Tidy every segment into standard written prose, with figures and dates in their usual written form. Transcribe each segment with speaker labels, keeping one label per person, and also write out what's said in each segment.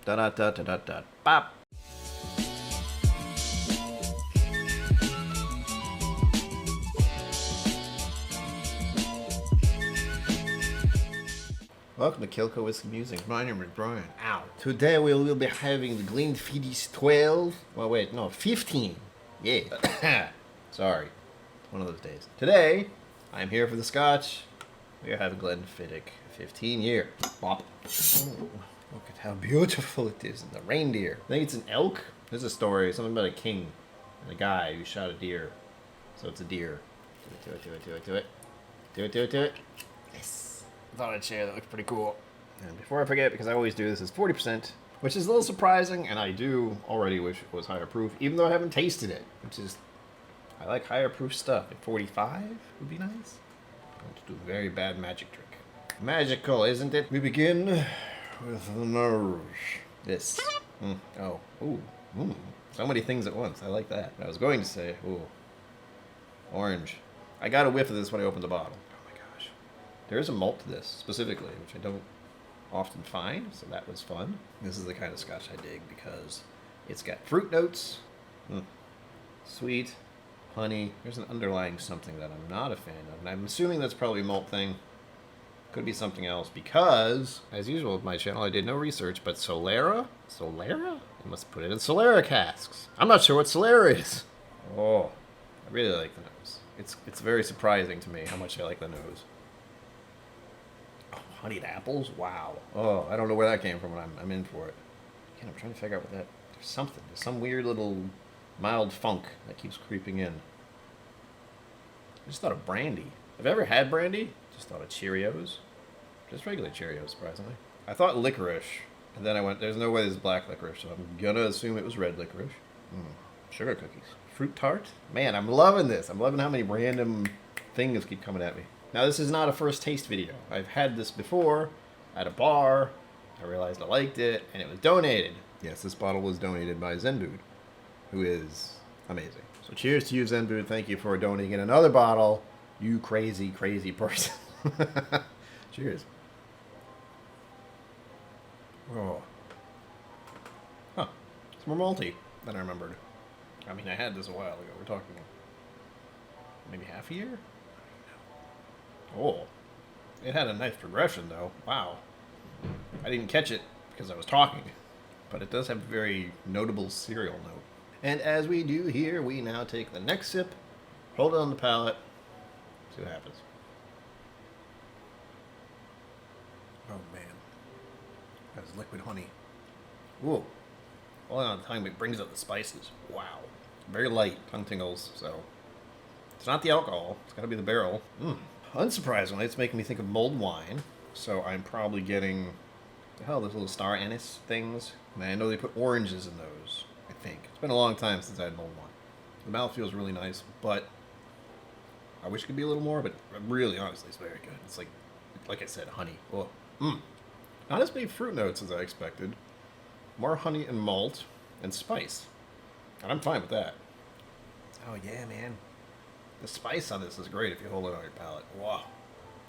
Speaker 1: Da da da da da da. Bop. Welcome to KillCo Whisky Musings. My name is Brian. Ow. Today we will be having the Glenfiddich 12. Well, wait, no, 15. Yeah. Sorry. One of those days. Today, I'm here for the Scotch. We are having Glenfiddich 15 year. Bop. Ooh, look at how beautiful it is. And the reindeer. I think it's an elk. There's a story, something about a king and a guy who shot a deer. So it's a deer. Do it. Do it. Yes. I thought I'd share. That looks pretty cool. And before I forget, because I always do this, is 40%, which is a little surprising, and I do already wish it was higher proof, even though I haven't tasted it, which is, I like higher proof stuff. At 45 would be nice. I'm going to do a very bad magic trick. Magical, isn't it? We begin with the nose. This. Oh. Ooh. So many things at once. I like that. I was going to say, ooh, orange. I got a whiff of this when I opened the bottle. There is a malt to this, specifically, which I don't often find, so that was fun. This is the kind of Scotch I dig because it's got fruit notes, sweet, honey. There's an underlying something that I'm not a fan of, and I'm assuming that's probably a malt thing. Could be something else because, as usual with my channel, I did no research, but Solera? Solera? I must put it in Solera casks. I'm not sure what Solera is. Oh, I really like the nose. It's very surprising to me how much I like the nose. Honeyed apples? Wow. Oh, I don't know where that came from, but I'm in for it. Again, I'm trying to figure out what that... There's something. There's some weird little mild funk that keeps creeping in. I just thought of brandy. Have you ever had brandy? Just thought of Cheerios. Just regular Cheerios, surprisingly. I thought licorice, and then I went, there's no way this is black licorice, so I'm gonna assume it was red licorice. Sugar cookies. Fruit tart? Man, I'm loving this. I'm loving how many random things keep coming at me. Now, this is not a first taste video. I've had this before at a bar. I realized I liked it, and it was donated. Yes, this bottle was donated by Zenbood, who is amazing. So cheers to you, Zenbood. Thank you for donating in another bottle. You crazy, crazy person. Cheers. Oh. Huh. It's more malty than I remembered. I mean, I had this a while ago. We're talking maybe half a year? Oh, it had a nice progression, though. Wow. I didn't catch it because I was talking, but it does have a very notable cereal note. And as we do here, we now take the next sip, hold it on the palate, see what happens. Oh, man. That's liquid honey. Ooh. All on the tongue, it brings up the spices. Wow. Very light, tongue tingles, so it's not the alcohol. It's got to be the barrel. Unsurprisingly, it's making me think of mulled wine, so I'm probably getting, those little star anise things. And I know they put oranges in those, I think. It's been a long time since I had mulled wine. The mouth feels really nice, but I wish it could be a little more, but really, honestly, it's very good. It's like I said, honey. Oh. Not as many fruit notes as I expected. More honey and malt and spice. And I'm fine with that. Oh, yeah, man. The spice on this is great if you hold it on your palate. Wow.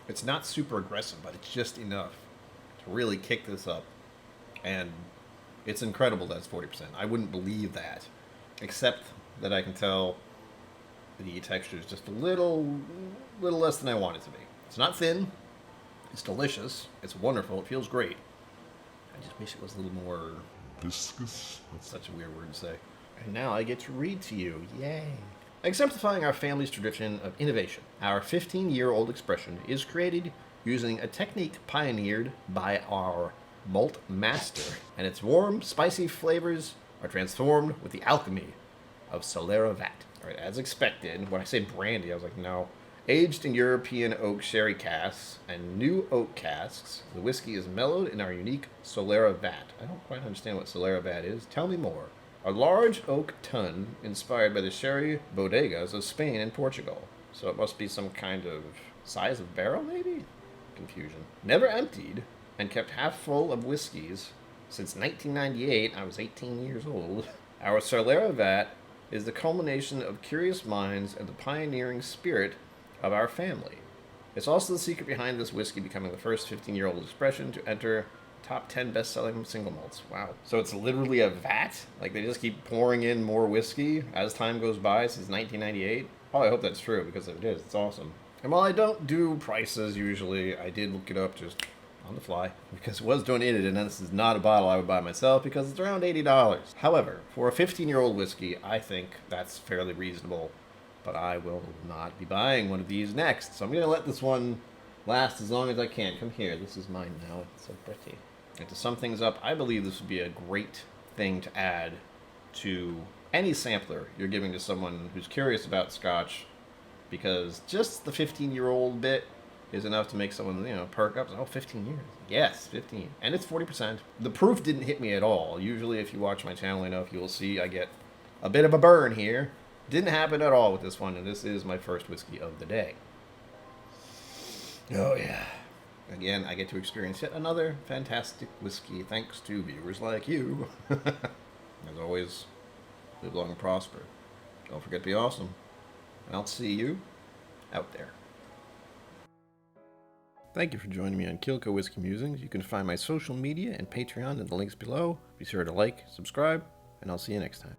Speaker 1: It's not super aggressive, but it's just enough to really kick this up. And it's incredible that's 40%. I wouldn't believe that. Except that I can tell the texture is just a little less than I want it to be. It's not thin. It's delicious. It's wonderful. It feels great. I just wish it was a little more viscous. That's such a weird word to say. And now I get to read to you. Yay. Exemplifying our family's tradition of innovation, our 15-year-old expression is created using a technique pioneered by our malt master, and its warm, spicy flavors are transformed with the alchemy of Solera Vat. All right, as expected, when I say brandy, I was like, no. Aged in European oak sherry casks and new oak casks, the whiskey is mellowed in our unique Solera Vat. I don't quite understand what Solera Vat is. Tell me more. A large oak tun inspired by the sherry bodegas of Spain and Portugal. So it must be some kind of size of barrel, maybe? Confusion. Never emptied and kept half full of whiskeys since 1998. I was 18 years old. Our Solera Vat is the culmination of curious minds and the pioneering spirit of our family. It's also the secret behind this whiskey becoming the first 15-year-old expression to enter Top 10 best-selling single malts. Wow. So it's literally a vat? Like, they just keep pouring in more whiskey as time goes by since 1998? Oh, I hope that's true, because if it is, it's awesome. And while I don't do prices usually, I did look it up just on the fly, because it was donated, and this is not a bottle I would buy myself, because it's around $80. However, for a 15-year-old whiskey, I think that's fairly reasonable, but I will not be buying one of these next, so I'm going to let this one last as long as I can. Come here, this is mine now. It's so pretty. And to sum things up, I believe this would be a great thing to add to any sampler you're giving to someone who's curious about Scotch, because just the 15-year-old bit is enough to make someone, perk up. Oh, 15 years. Yes, 15. And it's 40%. The proof didn't hit me at all. Usually, if you watch my channel enough, you'll see I get a bit of a burn here. Didn't happen at all with this one, and this is my first whiskey of the day. Oh, yeah. Again, I get to experience yet another fantastic whiskey thanks to viewers like you. As always, live long and prosper. Don't forget to be awesome. And I'll see you out there. Thank you for joining me on KillCo Whiskey Musings. You can find my social media and Patreon in the links below. Be sure to like, subscribe, and I'll see you next time.